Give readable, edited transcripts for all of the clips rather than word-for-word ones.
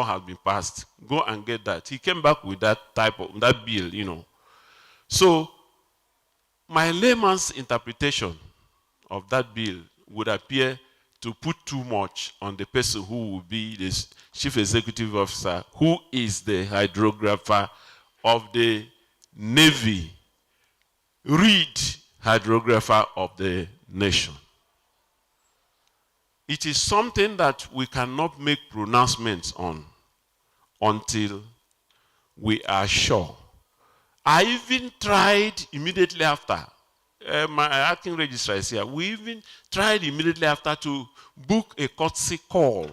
law has been passed. Go and get that. He came back with that bill, you know. So my layman's interpretation of that bill would appear to put too much on the person who will be the chief executive officer, who is the hydrographer of the Navy, read hydrographer of the nation. It is something that we cannot make pronouncements on until we are sure. I even tried immediately after. My acting registrar is here. We even tried immediately after to book a courtesy call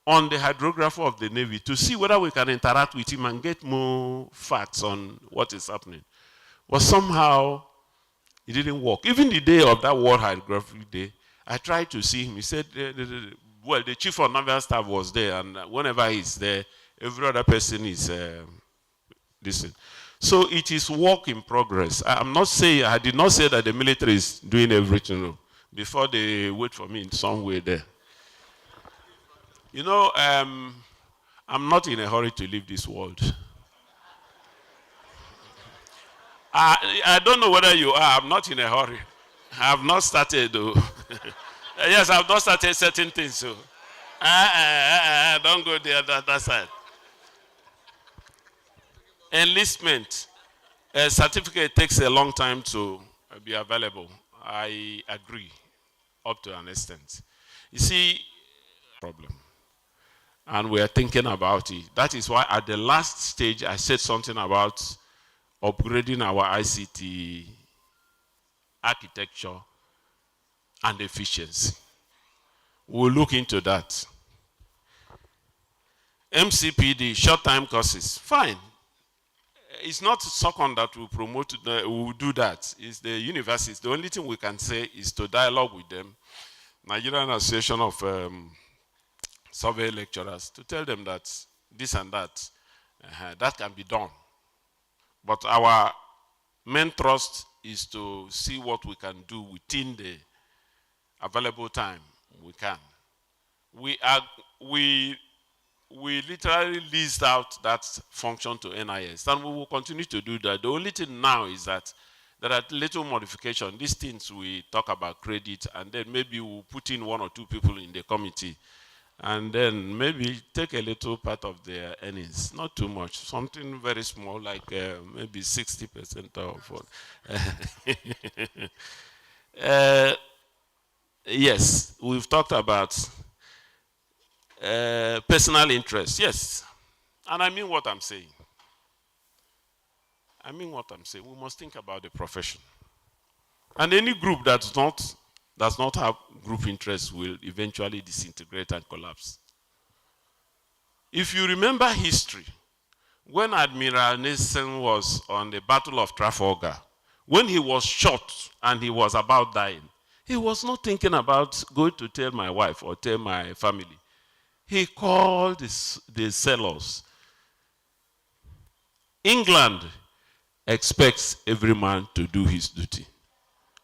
on the hydrographer of the Navy to see whether we can interact with him and get more facts on what is happening. But somehow, it didn't work. Even the day of that World Hydrographic Day, I tried to see him. He said, well, the chief of naval staff was there, and whenever he's there, every other person is listening. So it is work in progress. I did not say that the military is doing everything before they wait for me in some way there. You know, I'm not in a hurry to leave this world. I don't know whether you are. I'm not in a hurry. I have not started, though. Yes, I have not started certain things. So. Don't go there, that side. Enlistment. A certificate takes a long time to be available. I agree, up to an extent. You see, problem. And we are thinking about it. That is why at the last stage, I said something about upgrading our ICT architecture and efficiency. We'll look into that. MCPD, short-time courses, fine. It's not SOCON that will promote, will do that. It's the universities. The only thing we can say is to dialogue with them, Nigerian Association of Survey Lecturers, to tell them that this and that, that can be done. But our main thrust is to see what we can do within the available time we can. We literally leased out that function to NIS, and we will continue to do that. The only thing now is that there are little modifications. These things we talk about credit, and then maybe we'll put in 1 or 2 people in the committee, and then maybe take a little part of their earnings, not too much, something very small, like maybe 60% of what. Yes, we've talked about personal interest, yes. And I mean what I'm saying. We must think about the profession. And any group that does not have group interests will eventually disintegrate and collapse. If you remember history, when Admiral Nelson was on the Battle of Trafalgar, when he was shot and he was about dying, he was not thinking about going to tell my wife or tell my family. He called the sailors. England expects every man to do his duty.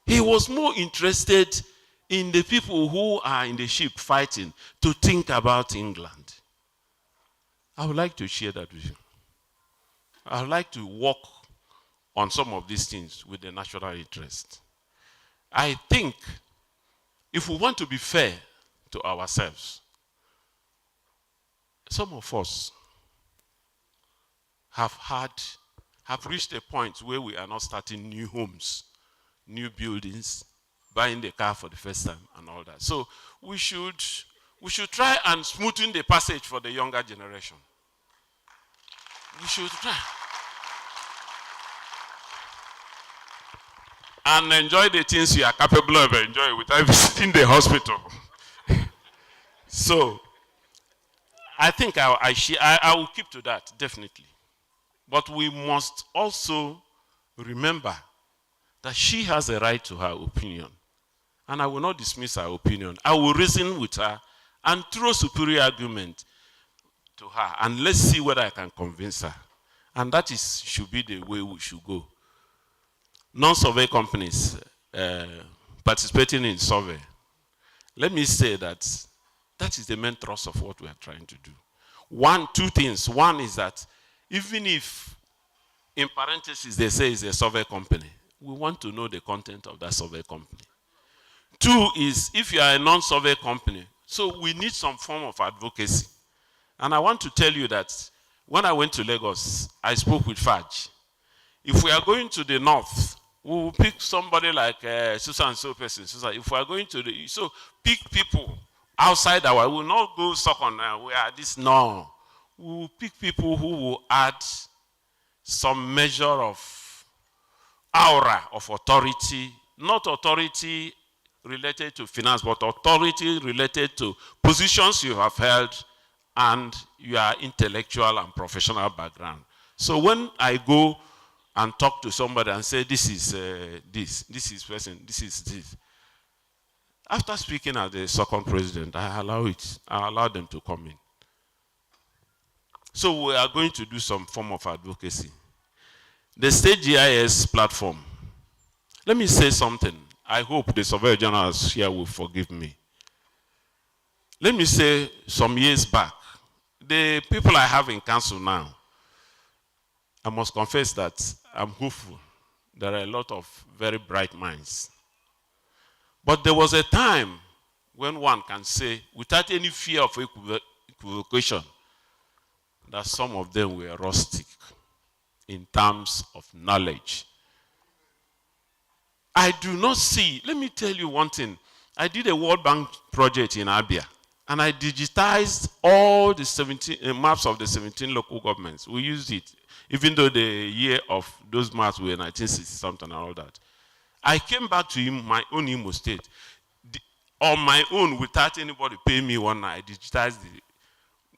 He was more interested in the people who are in the ship fighting to think about England. I would like to share that with you. I would like to work on some of these things with the national interest. I think if we want to be fair to ourselves, some of us have reached a point where we are not starting new homes, new buildings, buying the car for the first time and all that. So we should try and smoothen the passage for the younger generation. We should try. And enjoy the things you are capable of enjoying without visiting the hospital. So I think I will keep to that, definitely. But we must also remember that she has a right to her opinion. And I will not dismiss her opinion. I will reason with her and throw superior argument to her. And let's see whether I can convince her. And that should be the way we should go. Non-survey companies participating in survey. Let me say that is the main thrust of what we are trying to do. Two things. One is that even if in parentheses they say it's a survey company, we want to know the content of that survey company. Two is if you are a non-survey company, so we need some form of advocacy. And I want to tell you that when I went to Lagos, I spoke with Faj. If we are going to the north, we will pick somebody like Susan so person. Susan. If we are going to the, so pick people outside we will not go stuck on we are this, no. We will pick people who will add some measure of aura of authority, not authority related to finance, but authority related to positions you have held and your intellectual and professional background. So when I go and talk to somebody and say, this is this is person, this is this. After speaking as the second president, I allow them to come in. So we are going to do some form of advocacy. The State GIS platform. Let me say something. I hope the Surveyor Generals here will forgive me. Let me say some years back, the people I have in council now, I must confess that I'm hopeful. There are a lot of very bright minds. But there was a time when one can say, without any fear of equivocation, that some of them were rustic in terms of knowledge. I do not see, let me tell you one thing. I did a World Bank project in Abia, and I digitized all the 17 maps of the 17 local governments. We used it, even though the year of those maps were 1960 something and all that. I came back to my own Imo State. On my own, without anybody paying me one night, I digitized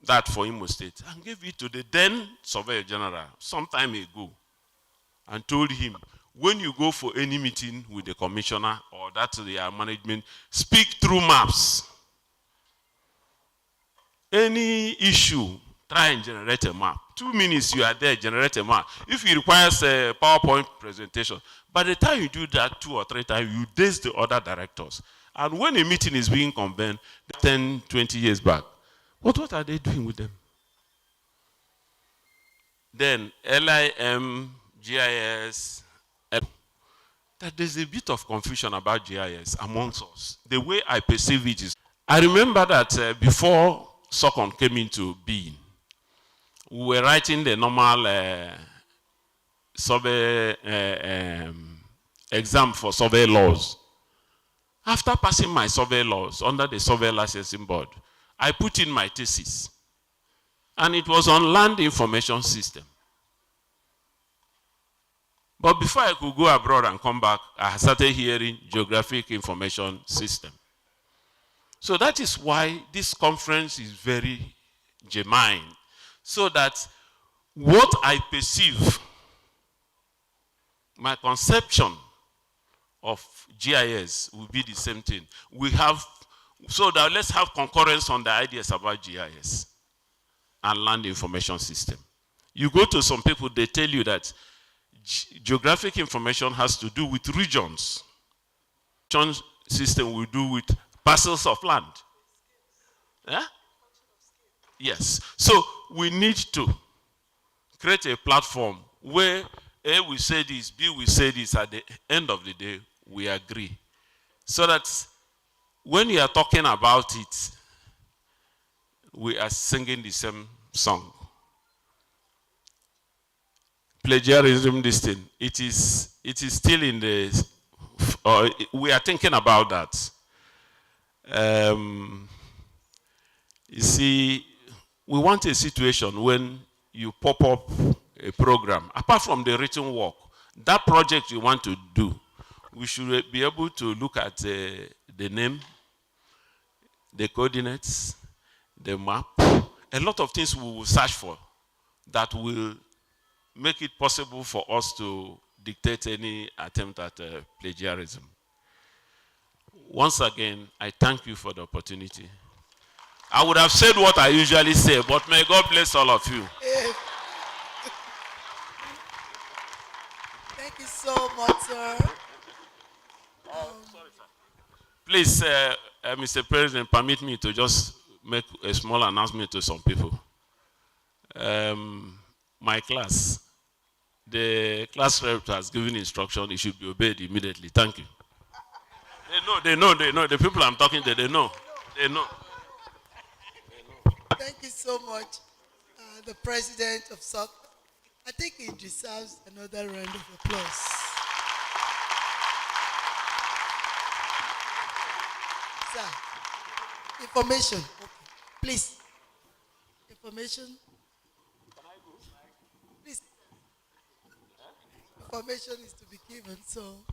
that for Imo State and gave it to the then Surveyor General some time ago and told him, when you go for any meeting with the commissioner or that their management, speak through maps. Any issue, try and generate a map. 2 minutes you are there, generate a map. If it requires a PowerPoint presentation, by the time you do that 2 or 3 times, you daze the other directors. And when a meeting is being convened 10, 20 years back, what are they doing with them? Then LIM, GIS, that there's a bit of confusion about GIS amongst us. The way I perceive it is, I remember that before SOCON came into being, we were writing the normal survey exam for survey laws. After passing my survey laws under the survey licensing board, I put in my thesis. And it was on land information system. But before I could go abroad and come back, I started hearing geographic information system. So that is why this conference is very germane. So that what I perceive, my conception of GIS will be the same thing. So that let's have concurrence on the ideas about GIS and land information system. You go to some people, they tell you that geographic information has to do with regions. System will do with parcels of land. Yeah? Yes. So we need to create a platform where A will say this, B will say this, at the end of the day, we agree. So that when you are talking about it, we are singing the same song. Plagiarism, this thing, it is still in the, we are thinking about that. You see, we want a situation when you pop up a program, apart from the written work, that project you want to do, we should be able to look at the name, the coordinates, the map, a lot of things we will search for that will make it possible for us to dictate any attempt at plagiarism. Once again, I thank you for the opportunity. I would have said what I usually say, but may God bless all of you. Thank you so much, sir. Sorry, sir. Please, Mr. President, permit me to just make a small announcement to some people. My class, the class rep has given instruction, it should be obeyed immediately. Thank you. They know. The people I'm talking to, they know. They know. Thank you so much, the president of SOC. I think he deserves another round of applause. Sir, information. Okay. Please. Information. Please. Information is to be given, so.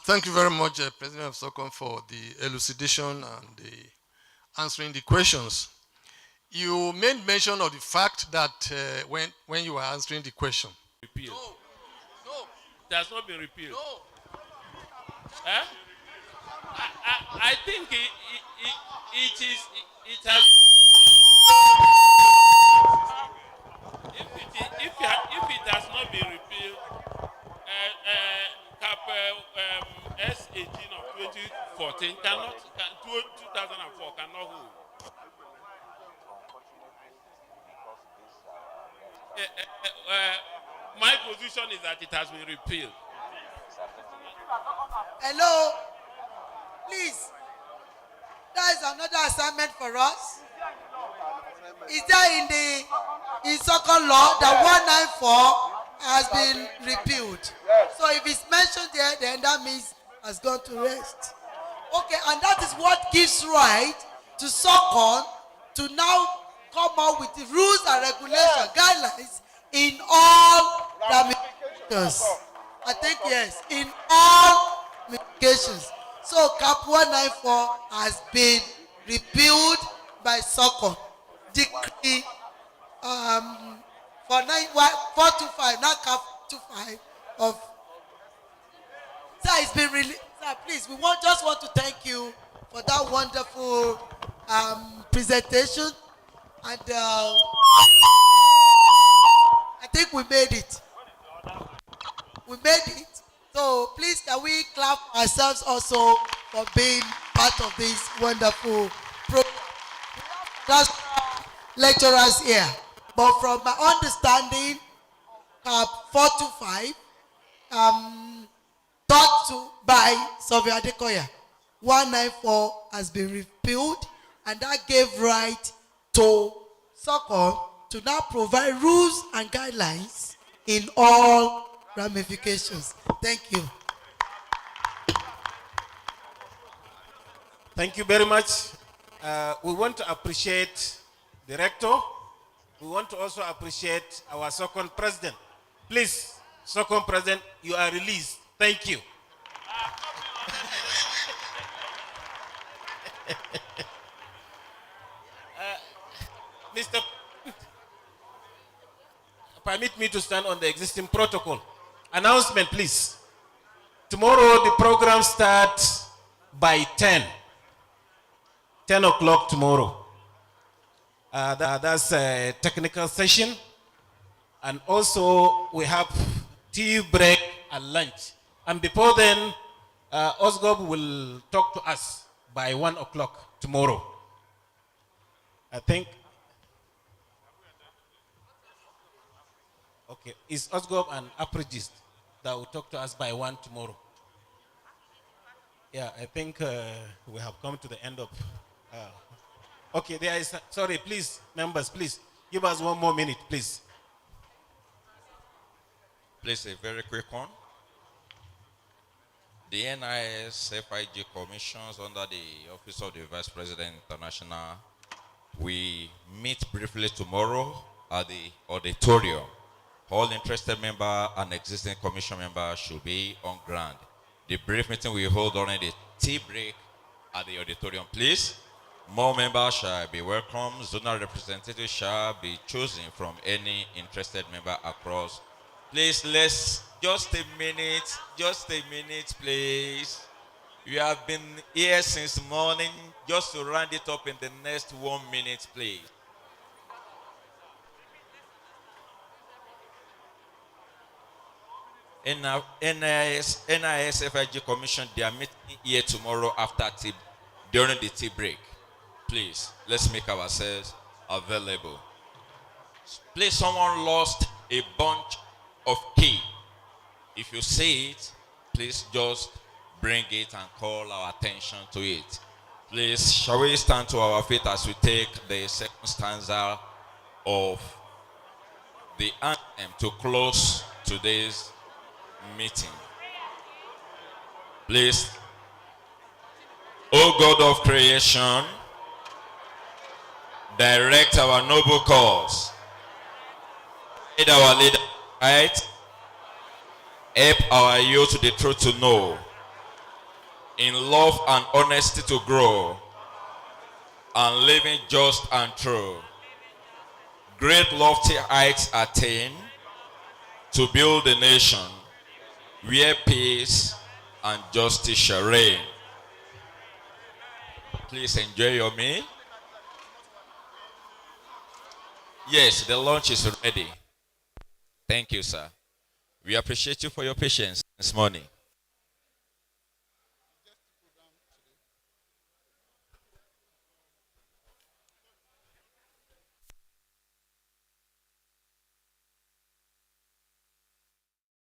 Thank you very much, President of SOCOM, for the elucidation and the answering the questions. You made mention of the fact that when you were answering the question. Repealed. No, It has not been repealed. no. Eh? I think it has. If it has not been repealed, Cap S18 of 2014 2004 cannot hold. My position is that it has been repealed. Hello. Please. That is another assignment for us. Is there in second law that 194 has been repealed? So if it's mentioned there, then that means has gone to rest. Okay, and that is what gives right to SOCON to now come up with the rules and regulations, guidelines in all ramifications. I think yes, in all ramifications. So Cap 194 has been repealed by SOCON. Decree for 425, not Cap 25 of. Sir, it's been really. Sir, please, just want to thank you for that wonderful presentation, and I think we made it. We made it. So please, can we clap ourselves also for being part of this wonderful program? That's lecturers here, but from my understanding, Cap 425, taught to by Survey Adekoya, 194 has been repealed, and that gave right to SOCON to now provide rules and guidelines in all ramifications. Thank you. Thank you very much. We want to appreciate the rector. We want to also appreciate our SOCON president. Please, SOCON president, you are released. Thank you. Mr. Permit me to stand on the existing protocol. Announcement, please. Tomorrow the program starts by 10. 10 o'clock tomorrow. That's a technical session. And also we have tea break and lunch. And before then, Osgob will talk to us by 1 o'clock tomorrow. I think. Okay, it's Osgob and Apregist that will talk to us by 1 tomorrow. Yeah, I think we have come to the end of. Okay, there is. Sorry, please, members, please give us 1 more minute, please. Please, a very quick one. The NIS FIG commissions under the Office of the Vice President International, we meet briefly tomorrow at the auditorium. All interested members and existing commission members should be on ground. The brief meeting we hold during the tea break at the auditorium, please. More members shall be welcome. Zonal representatives shall be chosen from any interested member across. Please, let's just a minute, please. You have been here since morning. Just to round it up in the next 1 minute, please. NIS FIG Commission, they are meeting here tomorrow after during the tea break. Please, let's make ourselves available. Please, someone lost a bunch of key. If you see it, please just bring it and call our attention to it. Please, shall we stand to our feet as we take the second stanza of the anthem to close today's meeting? Please, O God of creation, direct our noble cause. Lead our leader right. Help our youth the truth to know. In love and honesty to grow. And living just and true. Great lofty heights attain. To build a nation where peace and justice shall reign. Please enjoy your meal. Yes, the lunch is ready. Thank you, sir. We appreciate you for your patience this morning.